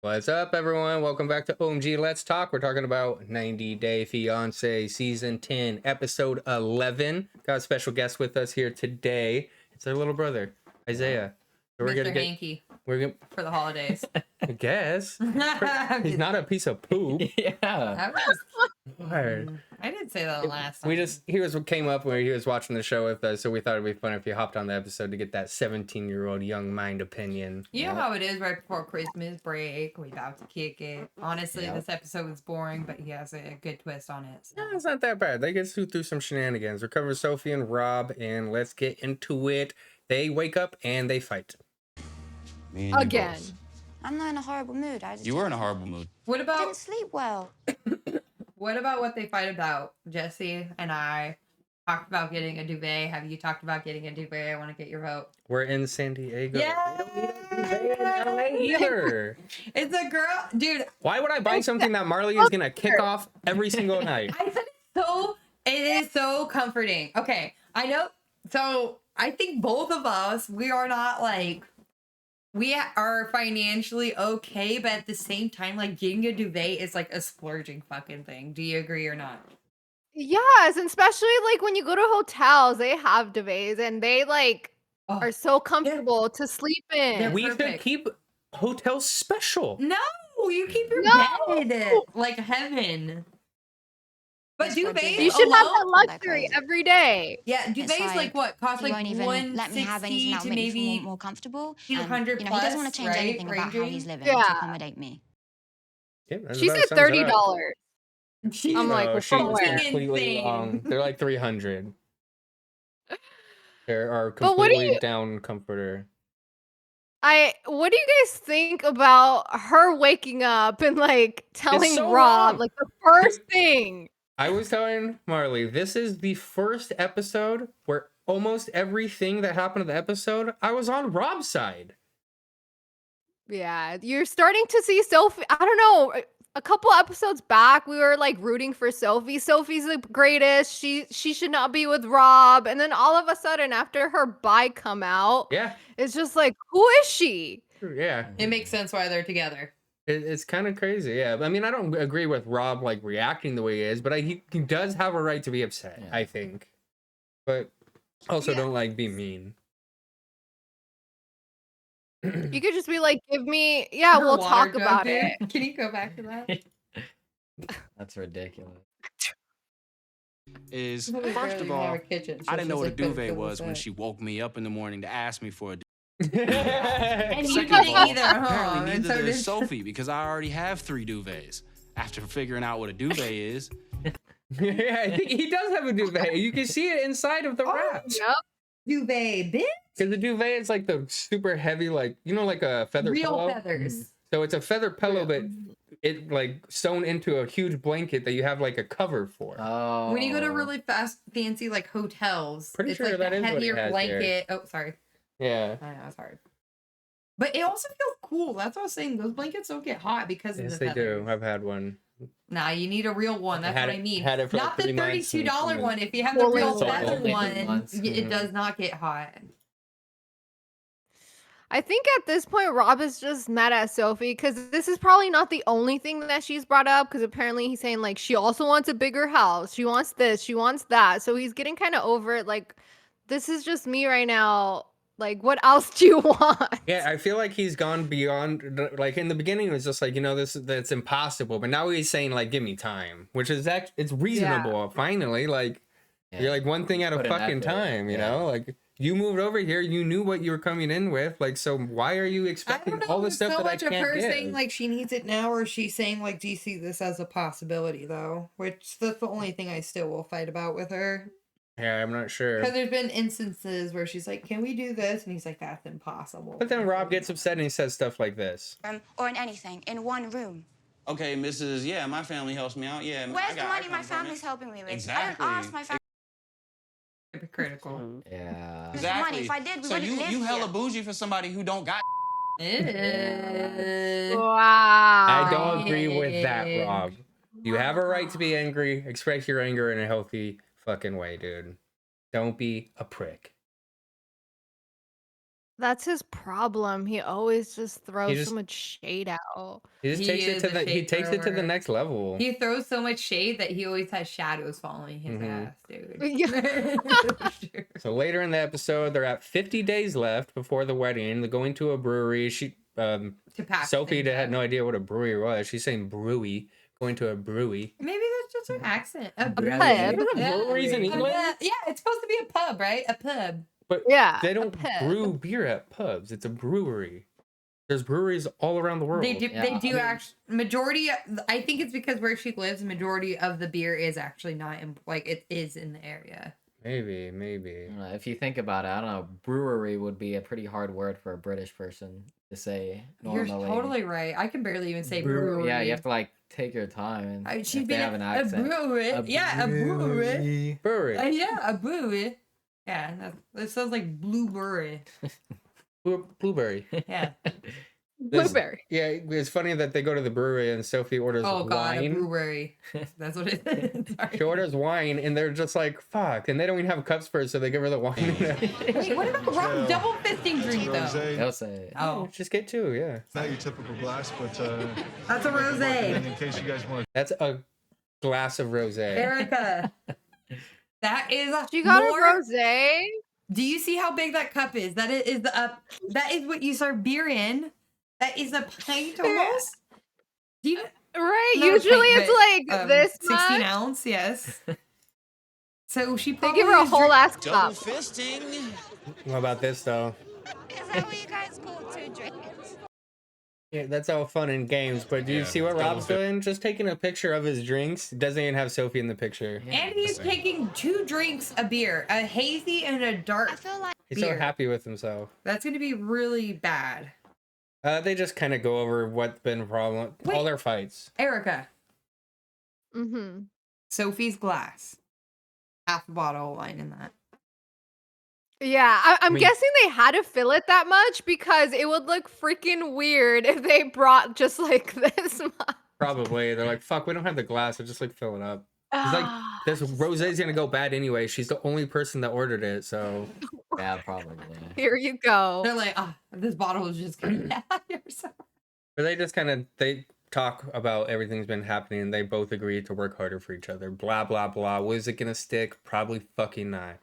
What's up, everyone? Welcome back to OMG Let's Talk. We're talking about 90 Day Fiancé, Season 10, Episode 11. Got a special guest with us here today. It's our little brother, Isaiah. So we're Mr. gonna Hanky we're gonna, for the holidays. I guess. I'm He's just- not a piece of poop. Yeah. I was- Word. I did say that last time. He came up when he was watching the show with us, so we thought it'd be fun if he hopped on the episode to get that 17-year-old young mind opinion. You know how it is right before Christmas break. We about to kick it. Honestly, Yeah. this episode was boring, but he has a good twist on it. So. No, it's not that bad. They get through some shenanigans. We're covering Sophie and Rob, and let's get into it. They wake up and they fight. Me and you Again. both. I'm not in a horrible mood. You were in a horrible mood. What I about didn't sleep well. what they fight about? Jesse and I talked about getting a duvet. Have you talked about getting a duvet? I want to get your vote. We're in San Diego. Yeah. We don't need a duvet in LA either. It's a girl, dude. Why would I buy something that Marley is gonna kick off every single night? I said it is so comforting. Okay, I know. So I think both of us, we are not like, we are financially okay, but at the same time, like getting a duvet is like a splurging fucking thing. Do you agree or not? Yes, and especially like when you go to hotels, they have duvets and they like Oh, are so comfortable to sleep in. They're We should perfect. keep hotels special. no, you keep your No! bed like heaven. But That's what duvets duvet You should have that alone, Like luxury crazy. every day. yeah, duvets like what cost He like won't even let me have 160 anything that to will make me feel maybe more comfortable. 200 He doesn't want plus, to change right, anything about how ranging? he's living Yeah. to accommodate me. Yeah, that She about said sums it up. $30. She's I'm like, No, well, she's from where? completely Insane. wrong. They're like 300. There are But what do completely you- down comforter. What do you guys think about her waking up and like telling so Rob wrong. like the first thing? I was telling Marley, this is the first episode where almost everything that happened in the episode, I was on Rob's side. Yeah, you're starting to see Sophie. I don't know. A couple episodes back, we were like rooting for Sophie. Sophie's the greatest. She should not be with Rob. And then all of a sudden, after her bye come out, Yeah, it's just like, who is she? yeah. It makes sense why they're together. It's kind of crazy. Yeah, I mean, I don't agree with Rob like reacting the way he is, but he does have a right to be upset. Yeah. I think, but also Yeah. don't like be mean. You could just be like, give me, yeah, Her we'll water talk jug, about dude. it. Can you go back to that? That's ridiculous. Is We first barely of even all, have a kitchen, so I didn't know she's what a like, "Better duvet fill was this when up." she woke me up in the morning to ask me for a And you Second didn't of all, either, huh? apparently And neither so does did Sophie because I already have 3 duvets. After figuring out what a duvet is, Yeah, I think he does have a duvet. You can see it inside of the Oh, wrap. Yep. duvet, bitch. Because the duvet is like the super heavy, like, you know, like a feather Real pillow. feathers. So it's a feather pillow, but it like sewn into a huge blanket that you have like a cover for. Oh. When you go to really fast, fancy like hotels, Pretty it's sure like that the is what he heavier has here. blanket. Oh, sorry. Yeah. I know it's hard. But it also feels cool. That's what I was saying. Those blankets don't get hot because of Yes, the they do. feathers. I've had one. Nah, you need a real one. That's had what it- I mean. had it for, like, Not the 3 months and $32 it's- one. If you have Well, the real it's feather only 3 one, months. it Mhm. does not get hot. I think at this point, Rob is just mad at Sophie because this is probably not the only thing that she's brought up. Because apparently he's saying like she also wants a bigger house. She wants this. She wants that. So he's getting kind of over it. Like, this is just me right now. Like, what else do you want? Yeah, I feel like he's gone beyond. Like in the beginning, it was just like, you know, that's impossible. But now he's saying like, give me time, which is it's reasonable. Finally, like Yeah. you're like one thing at a Put in fucking effort. time. You Yeah. know, like you moved over here, you knew what you were coming in with. Like, so why are you I expecting don't know. all the There's stuff so that I much of can't her give? saying like she needs it now, or she's saying like, do you see this as a possibility though? Which that's the only thing I still will fight about with her. Yeah, I'm not sure. Because there's been instances where she's like, can we do this? And he's like, that's impossible. But then Rob gets upset and he says stuff like this. Or in anything, in one room. Okay, Mrs. Yeah, my family helps me out. Yeah, Where's I the got- I money my come from it. family's helping me with? Exactly. I don't ask my family Hypocritical. Yeah. for money. If I did, we So wouldn't live you hella here. bougie for somebody who don't got. Wow. I don't agree with that, Yeah. Rob. You have a right to be angry. Express your anger in a healthy fucking way, dude. Don't be a prick. That's his problem. He always just throws just- so much shade out. He just He takes it is to a the shade takes it to the thrower. next level. He throws so much shade that he always has shadows following his Mhm. ass, dude. Yeah. So later in the episode, they're at 50 days left before the wedding. They're going to a brewery. To pack Sophie things had up. no idea what a brewery was. She's saying brewery, going to a brewery. Maybe that's just her accent. A pub. brewery. Breweries in England? Yeah, it's supposed to be a pub, right? A pub. But Yeah, they a don't pub. brew beer at pubs. It's a brewery. There's breweries all around the world. They do. Yeah, they do I mean- actually. Majority. I think it's because where she lives, majority of the beer is actually not in. Like it is in the area. Maybe. If you think about it, I don't know. Brewery would be a pretty hard word for a British person to say normally. You're totally right. I can barely even say Brew- brewery. Yeah, you have to like take your time. And She'd if be they have like, an a accent. brewery. A Yeah, a brewery. Brewery. Yeah, a brewery. Yeah, that sounds like blueberry. Blueberry. Yeah. This- Blueberry. Yeah, it's funny that they go to the brewery and Sophie orders Oh god, a wine. brewery. That's what it is. Sorry. She orders wine and they're just like, fuck. And they don't even have cups for it, so they give her the wine. Wait, what about Rob double fisting drink though? Rosé. They'll say. Oh, Just get two, yeah. It's not your typical glass, but that's a and rosé. in case you guys want That's a glass of rosé. Erica. That is She got more... a rosé. Do you see how big that cup is? That is that is what you serve beer in. That is a pint almost. Do you Right. Not a Usually pint, it's but, like this 16 much. ounce, yes. So she They probably give her a is whole drink- ass Double cup. fisting. What about this, though? Is that what you guys call 2 drinks? Yeah, that's all fun and games, but do you see what Rob's doing? Just taking a picture of his drinks. Doesn't even have Sophie in the picture. And he's taking 2 drinks of beer, a hazy and a I dark. feel like He's so beer. happy with himself. That's gonna be really bad. They just kind of go over what's been a problem. Wait. All their fights. Erica, Mm-hmm. Sophie's glass. Half a bottle of wine in that. Yeah, I'm mean- guessing they had to fill it that much because it would look freaking weird if they brought just like this much. Probably. They're like, fuck, we don't have the glass. So just like fill it up. It's like, Ah, this rosé's gonna go bad anyway. She's the only person that ordered it, so Yeah, probably. Here you go. They're like, this bottle is just coming out here. So. but they just kind of they talk about everything's been happening and they both agree to work harder for each other. Blah blah blah. Was it gonna stick? Probably fucking not.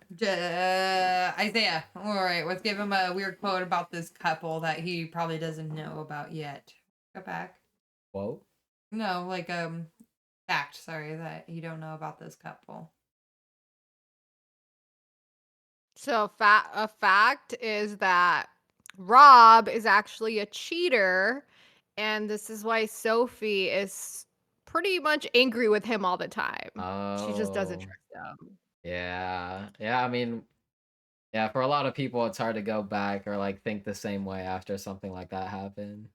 Isaiah, all right, let's give him a weird quote about this couple that he probably doesn't know about yet. Go back. Whoa. No, like fact, sorry, that you don't know about this couple. So a fact is that Rob is actually a cheater, and this is why Sophie is pretty much angry with him all the time. She just doesn't Oh. trust him. Yeah. Yeah, I mean, yeah, for a lot of people, it's hard to go back or like think the same way after something like that happened.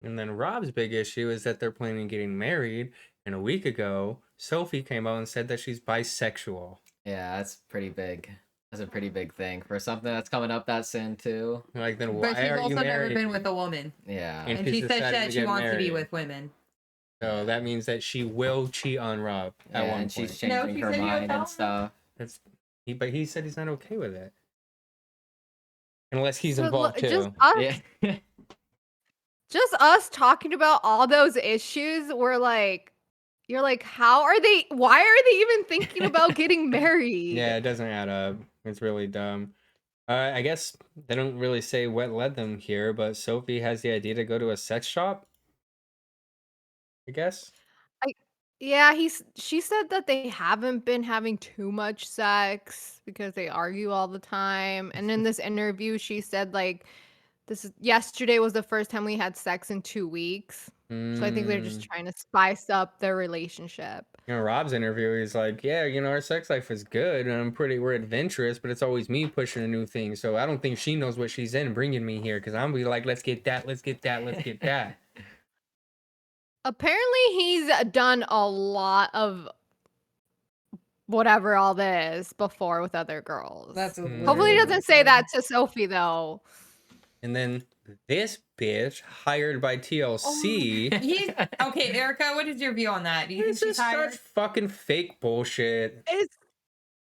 And then Rob's big issue is that they're planning on getting married. And a week ago, Sophie came out and said that she's bisexual. Yeah, that's pretty big. That's a pretty big thing for something that's coming up that soon too. Like, then But why she's are also you never married? been with a woman. Yeah. And And she's she says decided that to she get wants to be married. with women. So that means that she will cheat on Rob at Yeah, one and point. she's No, changing she her said you mind don't and stuff. That's but he said he's not okay with it. Unless he's So, involved too. Yeah. Just us talking about all those issues, we're like, you're like, why are they even thinking about getting married? Yeah, it doesn't add up. It's really dumb. I guess they don't really say what led them here, but Sophie has the idea to go to a sex shop. I guess. Yeah, she said that they haven't been having too much sex because they argue all the time. And in this interview, she said like yesterday was the first time we had sex in 2 weeks. So I think they're just trying to spice up their relationship. You know, Rob's interview, he's like, yeah, our sex life is good and we're adventurous, but it's always me pushing a new thing. So I don't think she knows what she's in bringing me here because I'm be like, let's get that, let's get that, let's get that. Apparently, he's done a lot of whatever all this before with other girls. That's Hopefully, he doesn't say that to Sophie though. And then this bitch hired by TLC. He's okay, Erica. What is your view on that? Do you think This she's is hired? such fucking fake bullshit.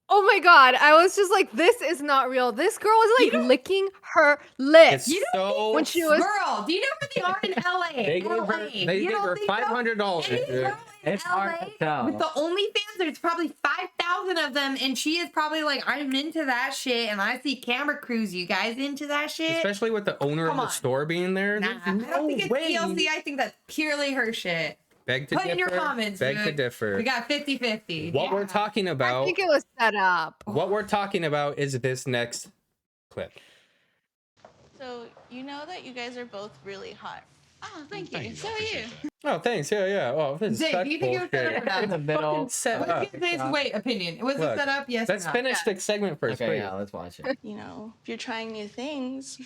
Oh my god, I was just like, this is not real. This girl was like licking her lips. It's so when she was Girl, do you know where they are in LA? They gave her, LA. they You gave don't her think so? $500. And this dude. girl in It's hard to LA tell. with the OnlyFans, there's probably 5,000 of them, and she is probably like, I'm into that shit, and I see camera crews. You guys into that shit? Especially with the owner Come of the on. store being there. Nah, There's I don't think it's way. TLC. I think that's purely her shit. Beg to Put differ. in your comments. Beg to dude. differ. We got 50-50. What we're Yeah. talking I about. think it was set up. What we're talking about is this next clip. So, you know that you guys are both really hot. Oh, thank you. Thank you. So I are appreciate you. that. Oh, thanks. Yeah. Oh, this is Dave, such do you think it was set up or bullshit. In the middle. Fucking set What's up. his wait opinion? Was Look, it set up? Yes. Let's or no? finish the segment first, Okay, please. yeah, let's watch it. You know, if you're trying new things.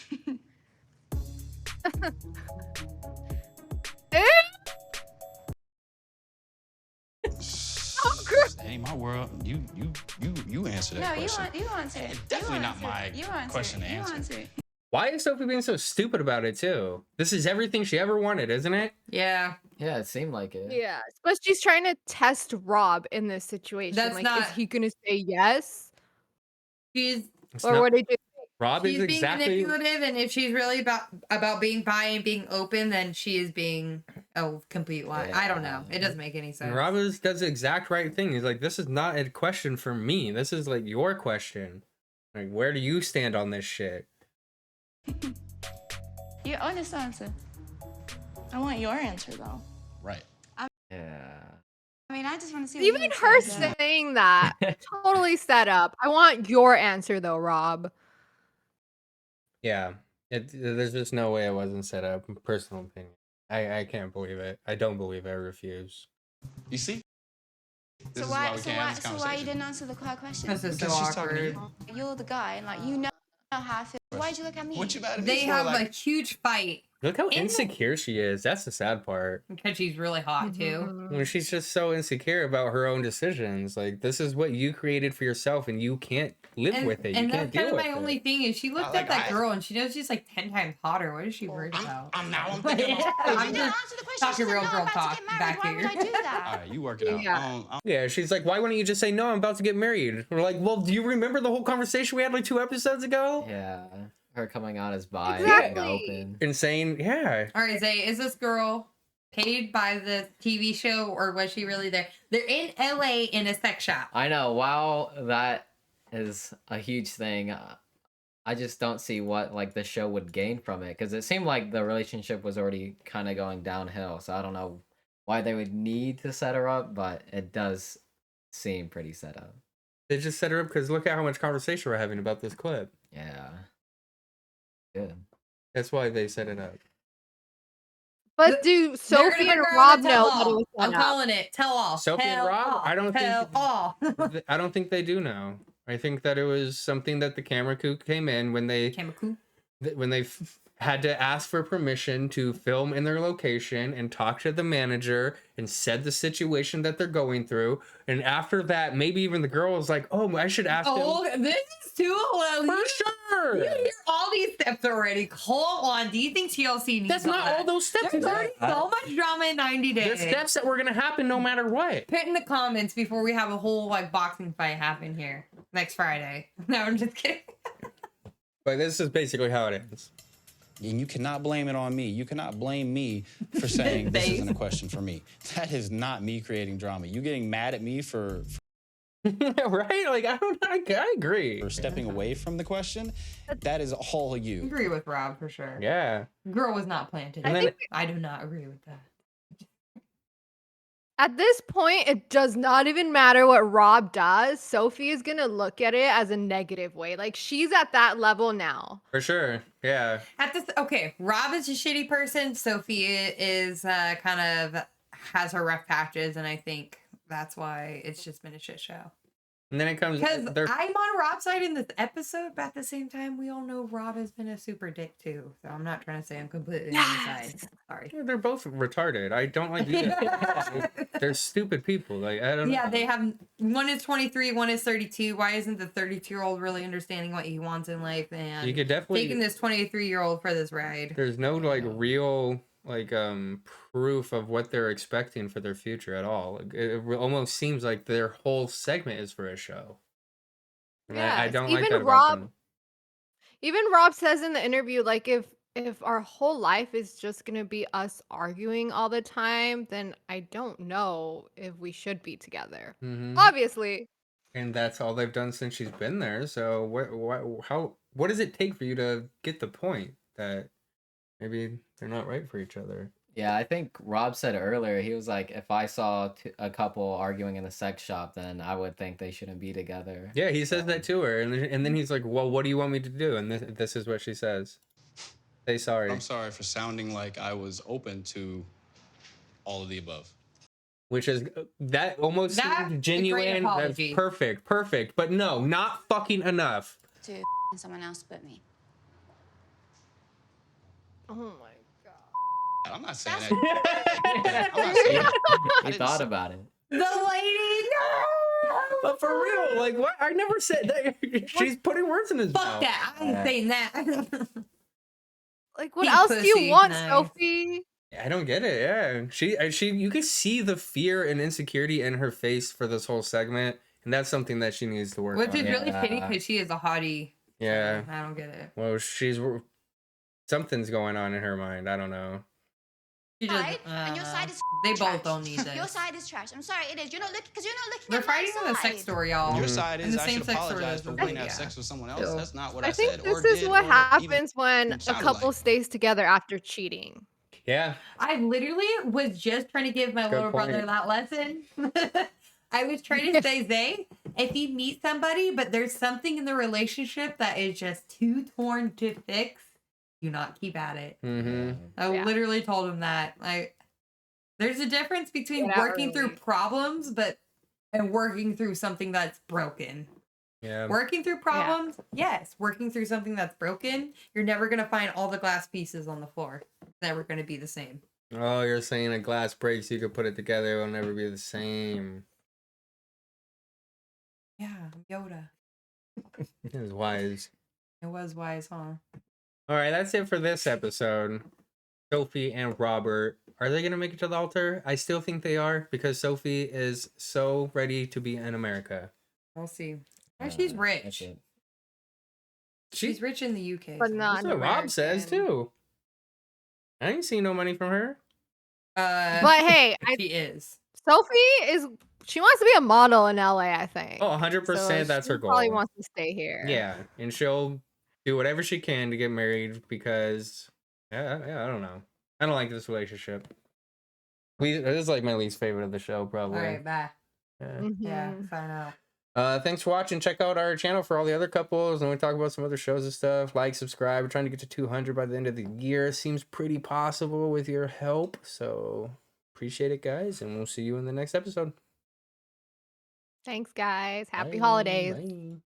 It ain't my world. You answer that No, question. you answer it. Definitely You not answer my it. You answer question it. to You answer. answer it. Why is Sophie being so stupid about it too? This is everything she ever wanted, isn't it? Yeah. Yeah, it seemed like it. Yeah, but she's trying to test Rob in this situation. That's like, not- is he gonna say yes, She's It's or not- what did you? Rob is she's being exactly. manipulative, and if she's really about being bi and being open, then she is being a complete lie. I don't know. It doesn't make any sense. Rob does the exact right thing. He's like, this is not a question for me. This is like your question. Like, where do you stand on this shit? Your honest answer. I want your answer though. Right. Yeah. I mean, I just want to see. what Even you her say. saying that totally set up. I want your answer though, Rob. Yeah. There's just no way it wasn't set up. Personal opinion. I can't believe it. I don't believe it. I refuse. You see? This So is why? we So can't why? have this So why you conversation. didn't answer the question? This is so Because she's talking to awkward. you. You're the guy, and like you know how I feel. Why'd you look at me? What you mad at me They for? have Like, a huge fight Look how In the- insecure she is. That's the sad part. because she's really hot too. Mhm. When she's just so insecure about her own decisions. Like, this is what you created for yourself, and you can't live with it. You And can't that's deal kind of with my it. only thing is she looked like, at that girl and she knows she's like 10 times hotter. What is she worried about? I'm thinking about. I'm I didn't just answer the question. talking She's like, real no, girl I'm about to talk get married. back Why here. would I do that? All right, you work it out. Yeah. Yeah, she's like, why wouldn't you just say, no, I'm about to get married? We're like, well, do you remember the whole conversation we had like 2 episodes ago? Yeah. Her coming out as bi and Exactly. open. Insane. Yeah. All right, Zay, is this girl paid by the TV show or was she really there? They're in LA in a sex shop. I know. While that is a huge thing, I just don't see what like the show would gain from it because it seemed like the relationship was already kind of going downhill. So I don't know why they would need to set her up, but it does seem pretty set up. They just set her up because look at how much conversation we're having about this clip. Yeah. Good. That's why they set it up. But do They're Sophie gonna and figure out Rob the know tell that it all. was set I'm up? calling it. Tell all. Sophie and Tell Rob? all. I don't think- Tell all. I don't think they do know. I think that it was something that the camera crew came in when they Chemical. had to ask for permission to film in their location and talk to the manager and said the situation that they're going through. And after that, maybe even the girl was like, "Oh, I should ask Oh, him." this is too well. For You sure. hear all these steps already. Hold on. Do you think TLC needs That's not all those steps. There's already so much drama in 90 days. There's steps that were gonna happen no matter what. Put in the comments before we have a whole like boxing fight happen here next Friday. No, I'm just kidding. But this is basically how it ends. And you cannot blame it on me. You cannot blame me for saying this Face. isn't a question for me. That is not me creating drama. You getting mad at me for Right? Like I agree. stepping away from the question, that is all I you. agree with Rob for sure. Yeah. Girl was not planted. And then I do not agree with that. At this point, it does not even matter what Rob does. Sophie is gonna look at it as a negative way. Like she's at that level now. for sure. Yeah. At this, okay, Rob is a shitty person. Sophie is kind of has her rough patches, and I think that's why it's just been a shit show. And then it comes Because they're I'm on Rob's side in this episode, but at the same time, we all know Rob has been a super dick too. So I'm not trying to say I'm completely on his side. Sorry. they're both retarded. I don't like do that. They're stupid people. Like I don't Yeah, know. they have one is 23, one is 32. Why isn't the 32-year-old really understanding what he wants in life and You could definitely taking this 23-year-old for this ride? there's no like real like proof of what they're expecting for their future at all. Like, it almost seems like their whole segment is for a show. And I Yes, don't like even that about Rob them. even Rob says in the interview, like, if our whole life is just gonna be us arguing all the time, then I don't know if we should be together. Hmm. Obviously. And that's all they've done since she's been there. So what does it take for you to get the point that maybe they're not right for each other? Yeah, I think Rob said earlier, he was like, if I saw a couple arguing in a sex shop, then I would think they shouldn't be together. Yeah, he says that to her, and then he's like, "Well, what do you want me to do?" And this is what she says: "Say sorry," I'm sorry for sounding like I was open to all of the above. which is that almost That's seemed a great genuine. That's apology. perfect. But no, not fucking enough. To someone else but me. Oh my god. I'm not saying That's that. I'm not saying that. I He didn't thought say- about it. The lady. But for real, like what? I never said that. She's putting words in his Fuck mouth. that. I ain't saying that. Like, what Eat else do you pussy. want, Nice. Sophie? I don't get it. Yeah, she. You could see the fear and insecurity in her face for this whole segment, and that's something that she needs to work Which on. is really Yeah. shitty because she is a hottie. Yeah. I don't get it. Well, something's going on in her mind. I don't know. She just, Right? And your side is they trash. both don't need this. Your side is trash. I'm sorry, it is. You're not looking because you're not looking They're at my fighting on a sex side. story, y'all. Your Mhm. side And is the I same should sex story apologize is for the wanting to fight, have yeah. sex with someone else. Ew. That's not what I I think said or this is did what or happens even when a sounded couple like. stays together after cheating. Yeah. I literally was just trying to give my Good little brother point. that lesson. I was trying to say, Zay, if you meet somebody, but there's something in the relationship that is just too torn to fix, do not keep at it. Mm-hmm. I Yeah. literally told him that. Like, there's a difference between Get out working through early. problems, and working through something that's broken. Yeah. Working through problems, yes. Working through something that's broken, you're never gonna find all the glass pieces on the floor. It's never gonna be the same. Oh, you're saying a glass breaks, you could put it together, it'll never be the same. Yeah, Yoda. It is wise. It was wise, huh? All right, that's it for this episode. Sophie and Robert, are they gonna make it to the altar? I still think they are because Sophie is so ready to be in America. We'll see. Oh, she's That's rich. it. She's rich in the UK. But so- not- That's what Rob says American. too. I ain't seen no money from her. But hey, she is. Sophie she wants to be a model in LA, I think. Oh, 100%, So that's she her probably goal. wants to stay here. Yeah, and she'll do whatever she can to get married because I don't know. I don't like this relationship. This is like my least favorite of the show, probably. All right, bye. Yeah. Mhm. Yeah, sign out. Thanks for watching. Check out our channel for all the other couples, and we talk about some other shows and stuff. Like, subscribe. We're trying to get to 200 by the end of the year. Seems pretty possible with your help. So appreciate it, guys, and we'll see you in the next episode. Thanks, guys. Happy Bye. holidays. Bye.